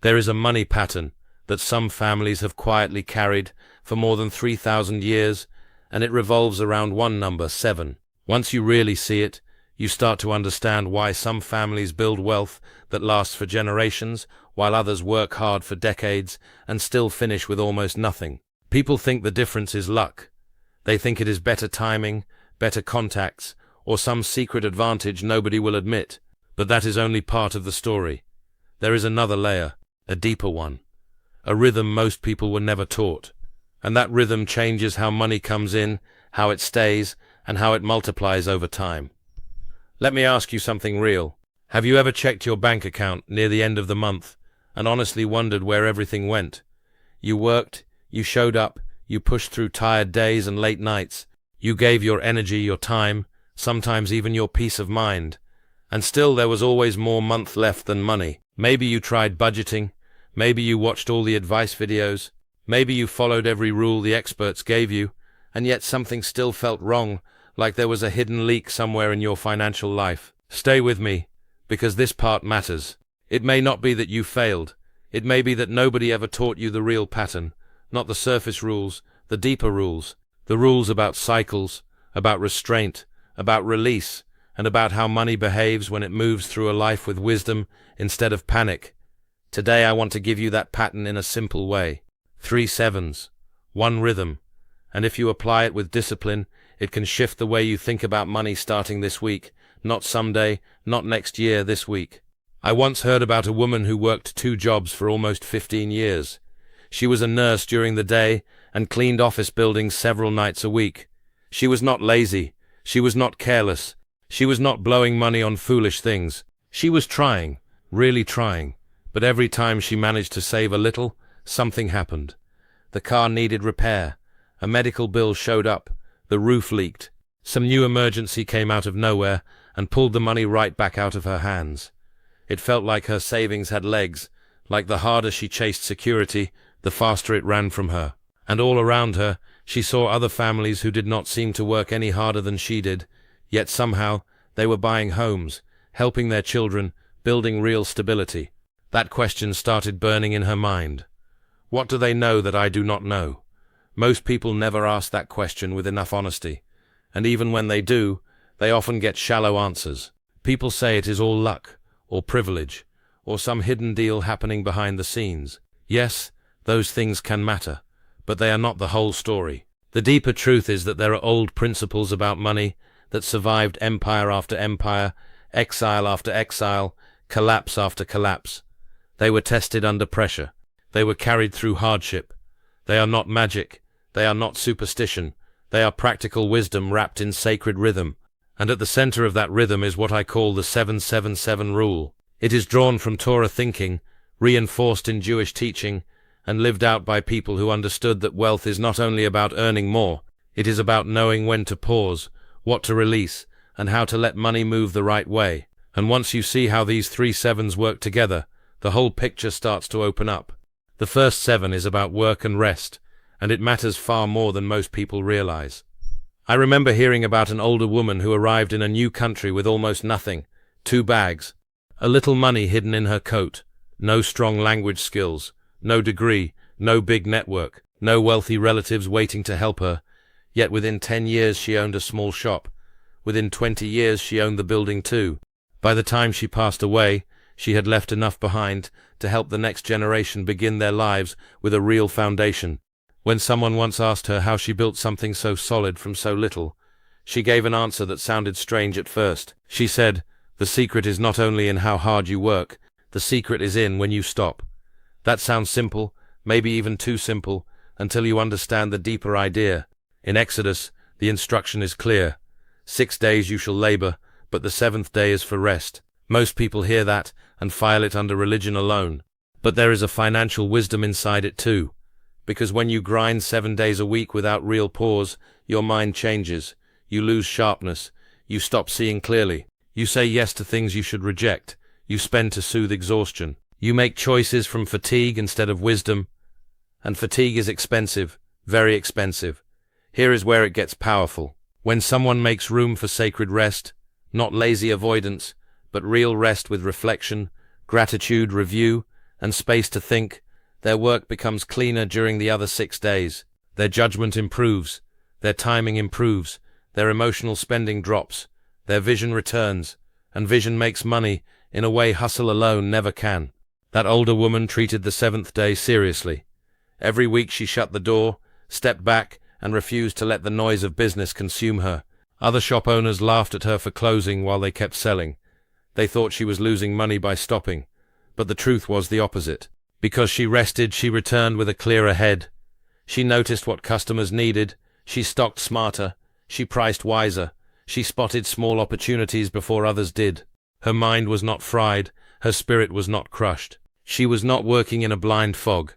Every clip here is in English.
There is a money pattern that some families have quietly carried for more than 3,000 years, and it revolves around one number, 7. Once you really see it, you start to understand why some families build wealth that lasts for generations, while others work hard for decades and still finish with almost nothing. People think the difference is luck. They think it is better timing, better contacts, or some secret advantage nobody will admit. But that is only part of the story. There is another layer, a deeper one. A rhythm most people were never taught. And that rhythm changes how money comes in, how it stays, and how it multiplies over time. Let me ask you something real. Have you ever checked your bank account near the end of the month and honestly wondered where everything went? You worked, you showed up, you pushed through tired days and late nights. You gave your energy, your time, sometimes even your peace of mind. And still there was always more month left than money. Maybe you tried budgeting. Maybe you watched all the advice videos. Maybe you followed every rule the experts gave you, and yet something still felt wrong, like there was a hidden leak somewhere in your financial life. Stay with me, because this part matters. It may not be that you failed. It may be that nobody ever taught you the real pattern, not the surface rules, the deeper rules, the rules about cycles, about restraint, about release, and about how money behaves when it moves through a life with wisdom instead of panic. Today I want to give you that pattern in a simple way. 3 sevens, one rhythm, and if you apply it with discipline, it can shift the way you think about money starting this week, not someday, not next year, this week. I once heard about a woman who worked 2 jobs for almost 15 years. She was a nurse during the day and cleaned office buildings several nights a week. She was not lazy. She was not careless. She was not blowing money on foolish things. She was trying, really trying, but every time she managed to save a little, something happened. The car needed repair. A medical bill showed up. The roof leaked. Some new emergency came out of nowhere and pulled the money right back out of her hands. It felt like her savings had legs, like the harder she chased security, the faster it ran from her. And all around her, she saw other families who did not seem to work any harder than she did, yet somehow they were buying homes, helping their children, building real stability. That question started burning in her mind. What do they know that I do not know? Most people never ask that question with enough honesty, and even when they do, they often get shallow answers. People say it is all luck, or privilege, or some hidden deal happening behind the scenes. Yes, those things can matter, but they are not the whole story. The deeper truth is that there are old principles about money that survived empire after empire, exile after exile, collapse after collapse. They were tested under pressure. They were carried through hardship. They are not magic. They are not superstition. They are practical wisdom wrapped in sacred rhythm. And at the center of that rhythm is what I call the 777 rule. It is drawn from Torah thinking, reinforced in Jewish teaching, and lived out by people who understood that wealth is not only about earning more, it is about knowing when to pause, what to release, and how to let money move the right way. And once you see how these 3 sevens work together, the whole picture starts to open up. The first 7 is about work and rest, and it matters far more than most people realize. I remember hearing about an older woman who arrived in a new country with almost nothing, 2 bags, a little money hidden in her coat, no strong language skills, no degree, no big network, no wealthy relatives waiting to help her. Yet within 10 years she owned a small shop. Within 20 years she owned the building too. By the time she passed away, she had left enough behind to help the next generation begin their lives with a real foundation. When someone once asked her how she built something so solid from so little, she gave an answer that sounded strange at first. She said, "The secret is not only in how hard you work, the secret is in when you stop." That sounds simple, maybe even too simple, until you understand the deeper idea. In Exodus, the instruction is clear. 6 days you shall labor, but the 7th day is for rest. Most people hear that and file it under religion alone. But there is a financial wisdom inside it too. Because when you grind 7 days a week without real pause, your mind changes. You lose sharpness. You stop seeing clearly. You say yes to things you should reject. You spend to soothe exhaustion. You make choices from fatigue instead of wisdom. And fatigue is expensive, very expensive. Here is where it gets powerful. When someone makes room for sacred rest, not lazy avoidance, but real rest with reflection, gratitude, review, and space to think, their work becomes cleaner during the other 6 days. Their judgment improves, their timing improves, their emotional spending drops, their vision returns, and vision makes money in a way hustle alone never can. That older woman treated the 7th day seriously. Every week she shut the door, stepped back, and refused to let the noise of business consume her. Other shop owners laughed at her for closing while they kept selling. They thought she was losing money by stopping, but the truth was the opposite. Because she rested, she returned with a clearer head. She noticed what customers needed, she stocked smarter, she priced wiser, she spotted small opportunities before others did. Her mind was not fried, her spirit was not crushed. She was not working in a blind fog,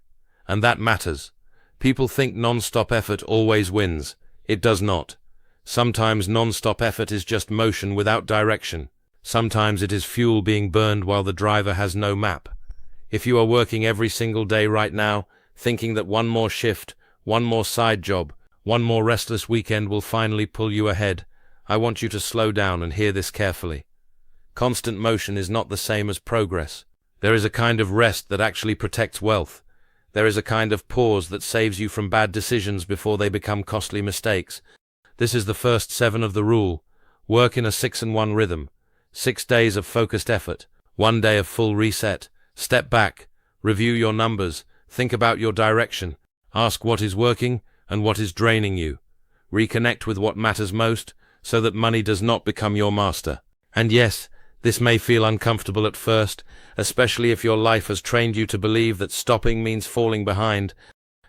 and that matters. People think non-stop effort always wins. It does not. Sometimes non-stop effort is just motion without direction. Sometimes it is fuel being burned while the driver has no map. If you are working every single day right now, thinking that one more shift, one more side job, one more restless weekend will finally pull you ahead, I want you to slow down and hear this carefully. Constant motion is not the same as progress. There is a kind of rest that actually protects wealth. There is a kind of pause that saves you from bad decisions before they become costly mistakes. This is the first 7 of the rule. Work in a 6-and-1 rhythm. 6 days of focused effort, 1 day of full reset. Step back, review your numbers, think about your direction, ask what is working and what is draining you. Reconnect with what matters most so that money does not become your master. And yes, this may feel uncomfortable at first, especially if your life has trained you to believe that stopping means falling behind.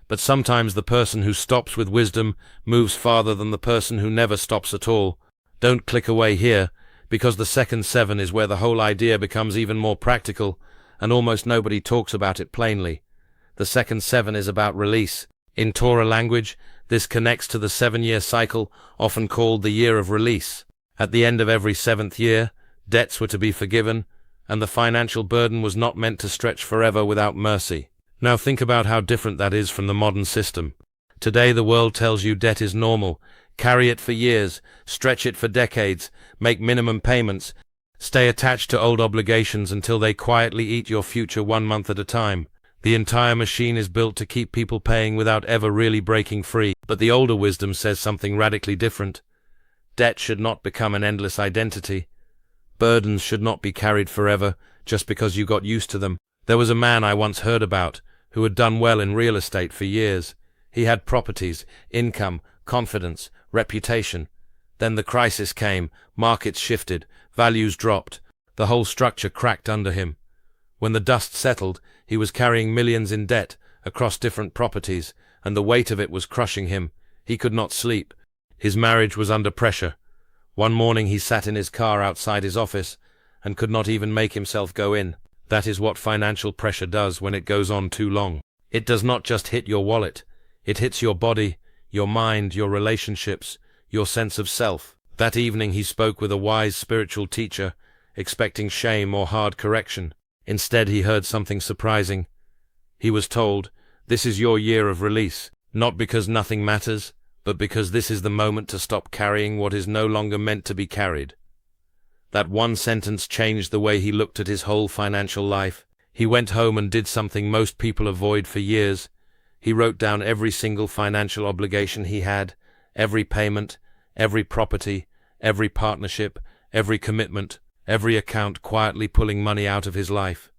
But sometimes the person who stops with wisdom moves farther than the person who never stops at all. Don't click away here, because the second 7 is where the whole idea becomes even more practical, and almost nobody talks about it plainly. The second 7 is about release. In Torah language, this connects to the 7-year cycle, often called the year of release. At the end of every 7th year, debts were to be forgiven, and the financial burden was not meant to stretch forever without mercy. Now think about how different that is from the modern system. Today the world tells you debt is normal. Carry it for years, stretch it for decades, make minimum payments, stay attached to old obligations until they quietly eat your future 1 month at a time. The entire machine is built to keep people paying without ever really breaking free. But the older wisdom says something radically different. Debt should not become an endless identity. Burdens should not be carried forever just because you got used to them. There was a man I once heard about who had done well in real estate for years. He had properties, income, confidence, reputation. Then the crisis came, markets shifted, values dropped, the whole structure cracked under him. When the dust settled, he was carrying millions in debt across different properties, and the weight of it was crushing him. He could not sleep. His marriage was under pressure. One morning he sat in his car outside his office and could not even make himself go in. That is what financial pressure does when it goes on too long. It does not just hit your wallet. It hits your body, your mind, your relationships, your sense of self. That evening he spoke with a wise spiritual teacher, expecting shame or hard correction. Instead he heard something surprising. He was told, "This is your year of release, not because nothing matters, but because this is the moment to stop carrying what is no longer meant to be carried." That one sentence changed the way he looked at his whole financial life. He went home and did something most people avoid for years. He wrote down every single financial obligation he had, every payment, every property, every partnership, every commitment, every account, quietly pulling money out of his life.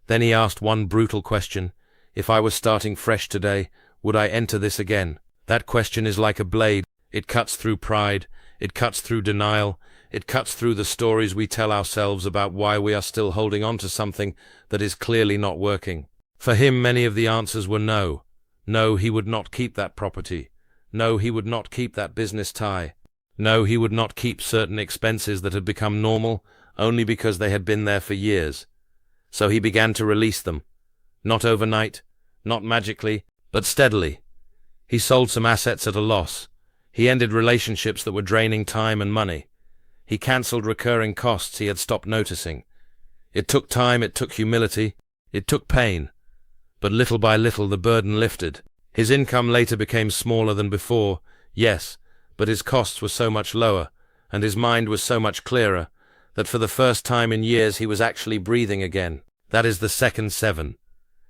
Then he asked one brutal question: if I was starting fresh today, would I enter this again? That question is like a blade. It cuts through pride, it cuts through denial, it cuts through the stories we tell ourselves about why we are still holding on to something that is clearly not working. For him, many of the answers were no. No, he would not keep that property. No, he would not keep that business tie. No, he would not keep certain expenses that had become normal only because they had been there for years. So he began to release them. Not overnight, not magically, but steadily. He sold some assets at a loss. He ended relationships that were draining time and money. He cancelled recurring costs he had stopped noticing. It took time, it took humility, it took pain. But little by little the burden lifted. His income later became smaller than before, yes, but his costs were so much lower, and his mind was so much clearer, that for the first time in years he was actually breathing again. That is the second 7.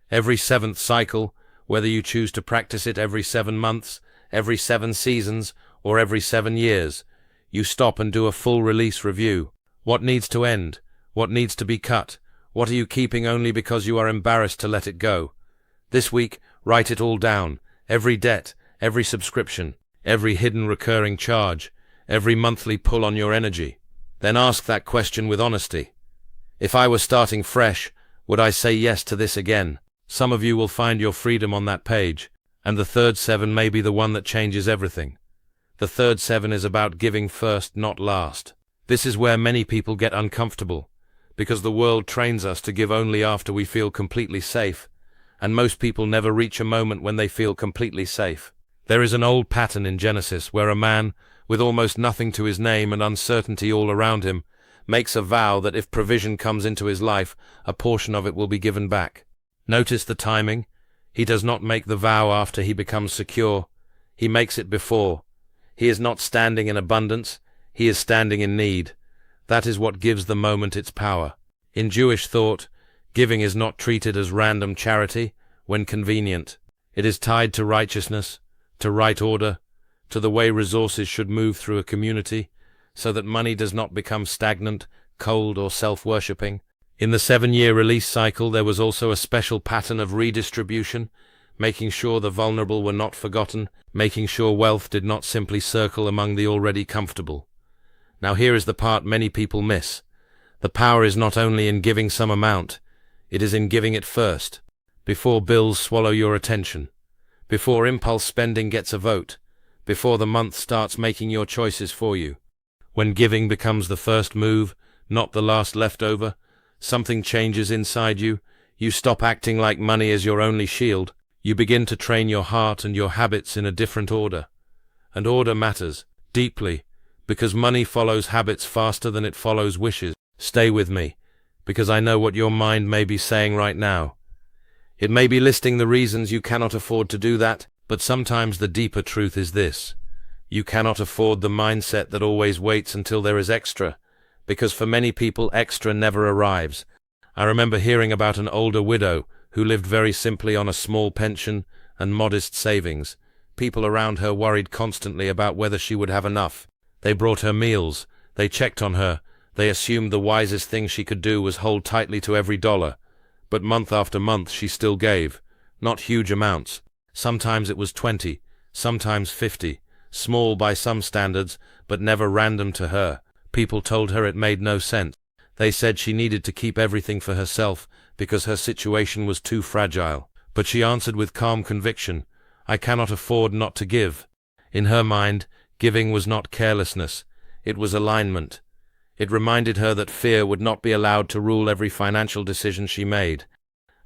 Every 7th cycle, whether you choose to practice it every 7 months, every 7 seasons, or every 7 years, you stop and do a full release review. What needs to end? What needs to be cut? What are you keeping only because you are embarrassed to let it go? This week, write it all down. Every debt, every subscription, every hidden recurring charge, every monthly pull on your energy. Then ask that question with honesty. If I were starting fresh, would I say yes to this again? Some of you will find your freedom on that page, and the third 7 may be the one that changes everything. The third 7 is about giving first, not last. This is where many people get uncomfortable, because the world trains us to give only after we feel completely safe, and most people never reach a moment when they feel completely safe. There is an old pattern in Genesis where a man, with almost nothing to his name and uncertainty all around him, makes a vow that if provision comes into his life, a portion of it will be given back. Notice the timing. He does not make the vow after he becomes secure. He makes it before. He is not standing in abundance. He is standing in need. That is what gives the moment its power. In Jewish thought, giving is not treated as random charity when convenient. It is tied to righteousness, to right order, to the way resources should move through a community, so that money does not become stagnant, cold, or self-worshipping. In the 7-year release cycle, there was also a special pattern of redistribution, making sure the vulnerable were not forgotten, making sure wealth did not simply circle among the already comfortable. Now here is the part many people miss. The power is not only in giving some amount, it is in giving it first, before bills swallow your attention, before impulse spending gets a vote, before the month starts making your choices for you. When giving becomes the first move, not the last leftover, something changes inside you. You stop acting like money is your only shield. You begin to train your heart and your habits in a different order. And order matters, deeply, because money follows habits faster than it follows wishes. Stay with me, because I know what your mind may be saying right now. It may be listing the reasons you cannot afford to do that, but sometimes the deeper truth is this. You cannot afford the mindset that always waits until there is extra, because for many people extra never arrives. I remember hearing about an older widow who lived very simply on a small pension and modest savings. People around her worried constantly about whether she would have enough. They brought her meals, they checked on her, they assumed the wisest thing she could do was hold tightly to every dollar. But month after month she still gave, not huge amounts. Sometimes it was 20, sometimes 50, small by some standards, but never random to her. People told her it made no sense. They said she needed to keep everything for herself because her situation was too fragile. But she answered with calm conviction, I cannot afford not to give. In her mind, giving was not carelessness, it was alignment. It reminded her that fear would not be allowed to rule every financial decision she made.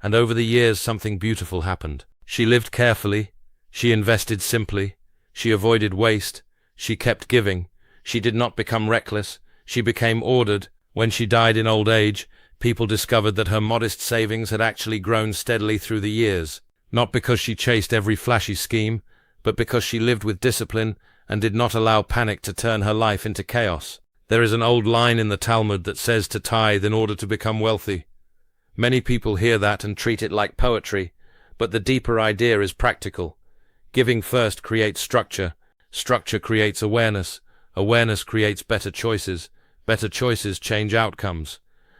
And over the years something beautiful happened. She lived carefully, she invested simply, she avoided waste, she kept giving, she did not become reckless, she became ordered. When she died in old age, people discovered that her modest savings had actually grown steadily through the years, not because she chased every flashy scheme, but because she lived with discipline and did not allow panic to turn her life into chaos. There is an old line in the Talmud that says to tithe in order to become wealthy. Many people hear that and treat it like poetry, but the deeper idea is practical. Giving first creates structure, structure creates awareness, awareness creates better choices change outcomes.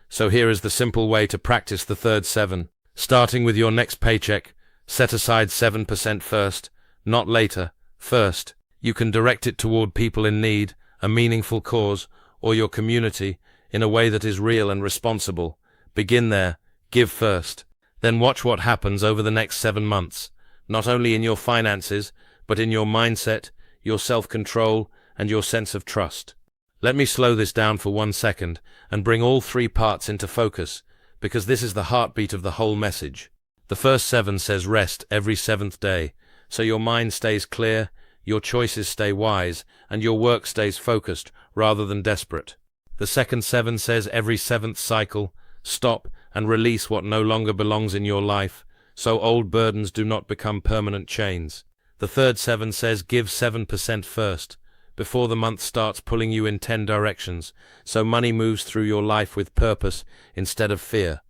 So here is the simple way to practice the third 7. Starting with your next paycheck, set aside 7% first, not later, first. You can direct it toward people in need, a meaningful cause, or your community, in a way that is real and responsible. Begin there, give first. Then watch what happens over the next 7 months, not only in your finances, but in your mindset, your self-control, and your sense of trust. Let me slow this down for 1 second and bring all 3 parts into focus, because this is the heartbeat of the whole message. The first 7 says rest every 7th day, so your mind stays clear, your choices stay wise, and your work stays focused rather than desperate. The second 7 says every 7th cycle, stop and release what no longer belongs in your life, so old burdens do not become permanent chains. The third 7 says give 7% first, before the month starts pulling you in 10 directions, so money moves through your life with purpose instead of fear.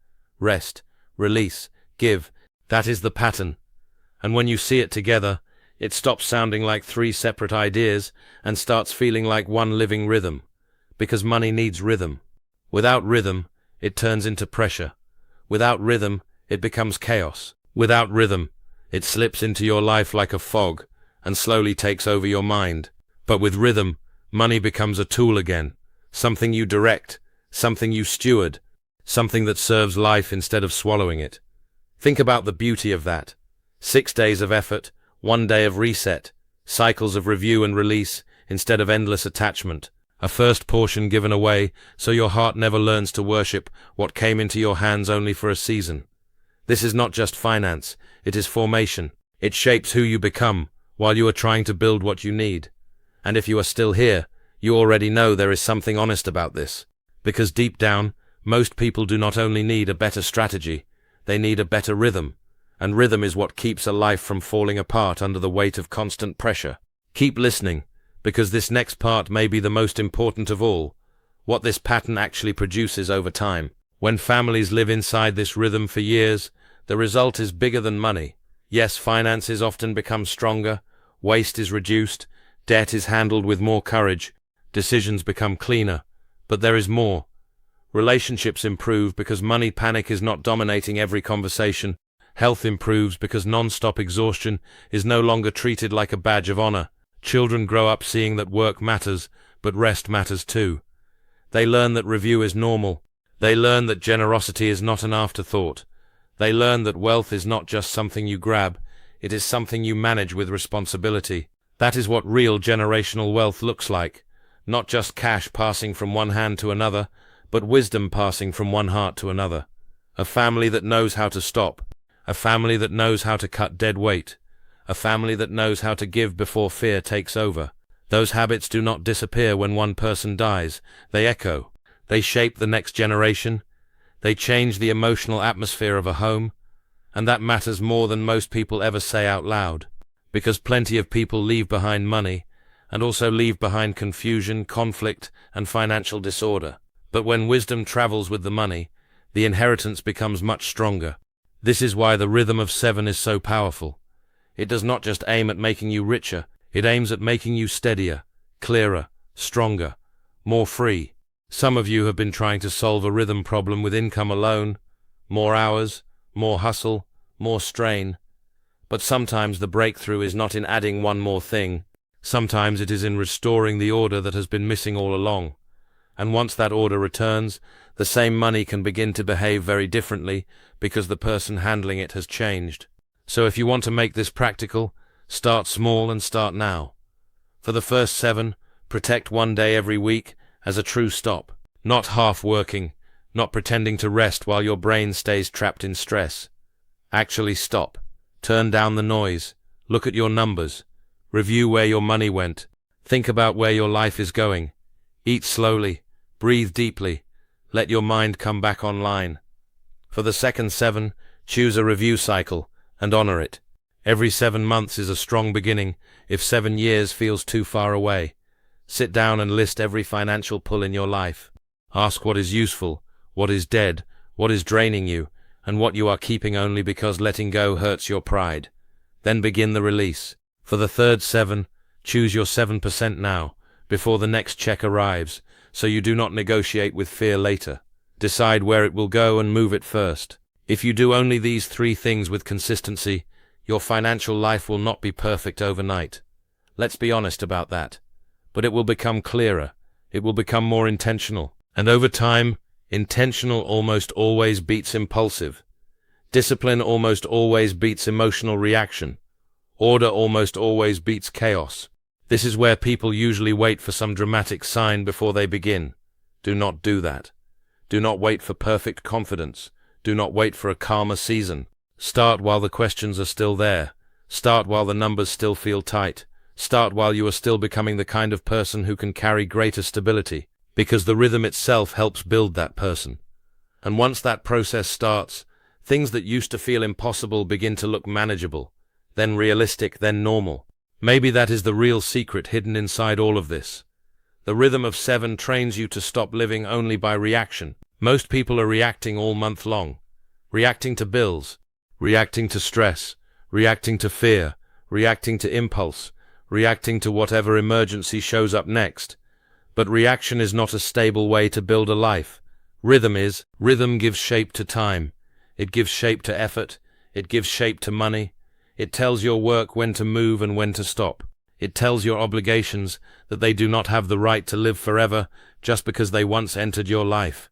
rest, release, give. That is the pattern. And when you see it together, it stops sounding like three separate ideas and starts feeling like one living rhythm. Because money needs rhythm. Without rhythm, it turns into pressure. Without rhythm, it becomes chaos. Without rhythm, it slips into your life like a fog and slowly takes over your mind. But with rhythm, money becomes a tool again, something you direct, something you steward, something that serves life instead of swallowing it. Think about the beauty of that. 6 days of effort, 1 day of reset, cycles of review and release instead of endless attachment. A first portion given away so your heart never learns to worship what came into your hands only for a season. This is not just finance, it is formation. It shapes who you become while you are trying to build what you need. And if you are still here, you already know there is something honest about this. Because deep down, most people do not only need a better strategy, they need a better rhythm. And rhythm is what keeps a life from falling apart under the weight of constant pressure. Keep listening, because this next part may be the most important of all, what this pattern actually produces over time. When families live inside this rhythm for years, the result is bigger than money. Yes, finances often become stronger, waste is reduced, debt is handled with more courage, decisions become cleaner. But there is more. Relationships improve because money panic is not dominating every conversation. Health improves because non-stop exhaustion is no longer treated like a badge of honor. Children grow up seeing that work matters, but rest matters too. They learn that review is normal. They learn that generosity is not an afterthought. They learn that wealth is not just something you grab, it is something you manage with responsibility. That is what real generational wealth looks like. Not just cash passing from one hand to another, but wisdom passing from one heart to another. A family that knows how to stop. A family that knows how to cut dead weight. A family that knows how to give before fear takes over. Those habits do not disappear when one person dies. They echo. They shape the next generation. They change the emotional atmosphere of a home. And that matters more than most people ever say out loud. Because plenty of people leave behind money, and also leave behind confusion, conflict, and financial disorder. But when wisdom travels with the money, the inheritance becomes much stronger. This is why the rhythm of 7 is so powerful. It does not just aim at making you richer, it aims at making you steadier, clearer, stronger, more free. Some of you have been trying to solve a rhythm problem with income alone, more hours, more hustle, more strain. But sometimes the breakthrough is not in adding one more thing. Sometimes it is in restoring the order that has been missing all along. And once that order returns, the same money can begin to behave very differently because the person handling it has changed. So if you want to make this practical, start small and start now. For the first 7, protect 1 day every week as a true stop. Not half working, not pretending to rest while your brain stays trapped in stress. Actually stop. Turn down the noise. Look at your numbers. Review where your money went. Think about where your life is going. Eat slowly. Breathe deeply. Let your mind come back online. For the second 7, choose a review cycle and honor it. Every 7 months is a strong beginning if 7 years feels too far away. Sit down and list every financial pull in your life. Ask what is useful, what is dead, what is draining you, and what you are keeping only because letting go hurts your pride. Then begin the release. For the third 7, choose your 7% now, before the next check arrives, so you do not negotiate with fear later. Decide where it will go and move it first. If you do only these 3 things with consistency, your financial life will not be perfect overnight. Let's be honest about that. But it will become clearer. It will become more intentional. And over time, intentional almost always beats impulsive. Discipline almost always beats emotional reaction. Order almost always beats chaos. This is where people usually wait for some dramatic sign before they begin. Do not do that. Do not wait for perfect confidence. Do not wait for a calmer season. Start while the questions are still there. Start while the numbers still feel tight. Start while you are still becoming the kind of person who can carry greater stability, because the rhythm itself helps build that person. And once that process starts, things that used to feel impossible begin to look manageable, then realistic, then normal. Maybe that is the real secret hidden inside all of this. The rhythm of 7 trains you to stop living only by reaction. Most people are reacting all month long. reacting to bills, reacting to stress, reacting to fear, reacting to impulse, reacting to whatever emergency shows up next. But reaction is not a stable way to build a life. Rhythm is. Rhythm gives shape to time. It gives shape to effort. It gives shape to money. It tells your work when to move and when to stop. It tells your obligations that they do not have the right to live forever just because they once entered your life.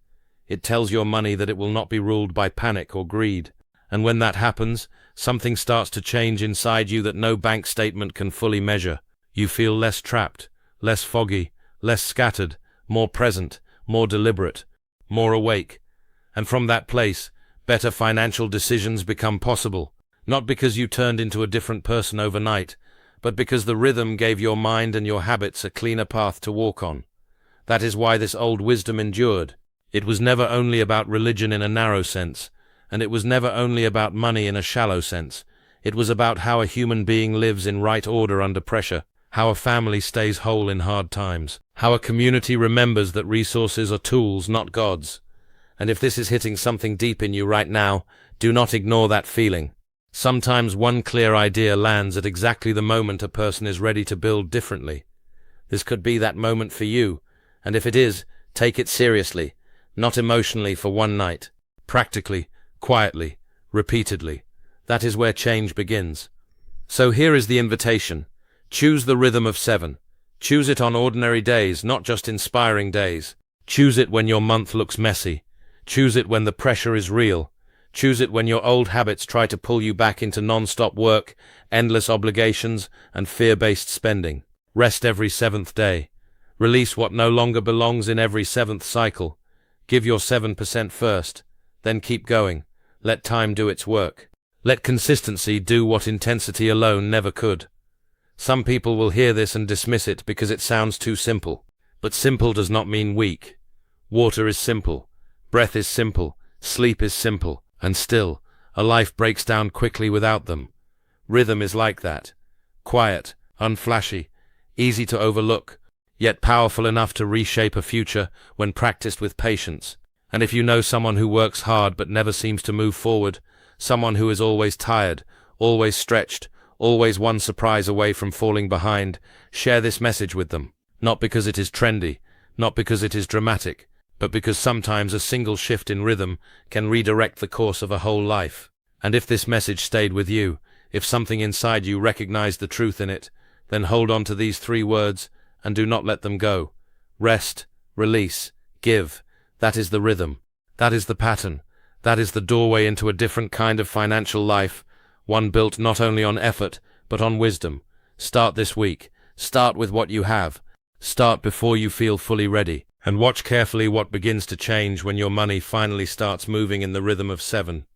It tells your money that it will not be ruled by panic or greed. And when that happens, something starts to change inside you that no bank statement can fully measure. You feel less trapped, less foggy, less scattered, more present, more deliberate, more awake. And from that place, better financial decisions become possible, not because you turned into a different person overnight, but because the rhythm gave your mind and your habits a cleaner path to walk on. That is why this old wisdom endured. It was never only about religion in a narrow sense, and it was never only about money in a shallow sense. It was about how a human being lives in right order under pressure, how a family stays whole in hard times, how a community remembers that resources are tools, not gods. And if this is hitting something deep in you right now, do not ignore that feeling. Sometimes one clear idea lands at exactly the moment a person is ready to build differently. This could be that moment for you, and if it is, take it seriously, not emotionally for one night. Practically, quietly, repeatedly. That is where change begins. So here is the invitation. Choose the rhythm of 7. Choose it on ordinary days, not just inspiring days. Choose it when your month looks messy. Choose it when the pressure is real. Choose it when your old habits try to pull you back into non-stop work, endless obligations, and fear-based spending. Rest every 7th day. Release what no longer belongs in every 7th cycle. Give your 7% first, then keep going. Let time do its work. Let consistency do what intensity alone never could. Some people will hear this and dismiss it because it sounds too simple. But simple does not mean weak. Water is simple. Breath is simple. Sleep is simple. And still, a life breaks down quickly without them. Rhythm is like that. Quiet, unflashy, easy to overlook, yet powerful enough to reshape a future when practiced with patience. And if you know someone who works hard but never seems to move forward, someone who is always tired, always stretched, always one surprise away from falling behind, share this message with them. Not because it is trendy, not because it is dramatic, but because sometimes a single shift in rhythm can redirect the course of a whole life. And if this message stayed with you, if something inside you recognized the truth in it, then hold on to these 3 words and do not let them go. Rest, release, give. That is the rhythm. That is the pattern. That is the doorway into a different kind of financial life, one built not only on effort, but on wisdom. Start this week. Start with what you have. Start before you feel fully ready. And watch carefully what begins to change when your money finally starts moving in the rhythm of 7.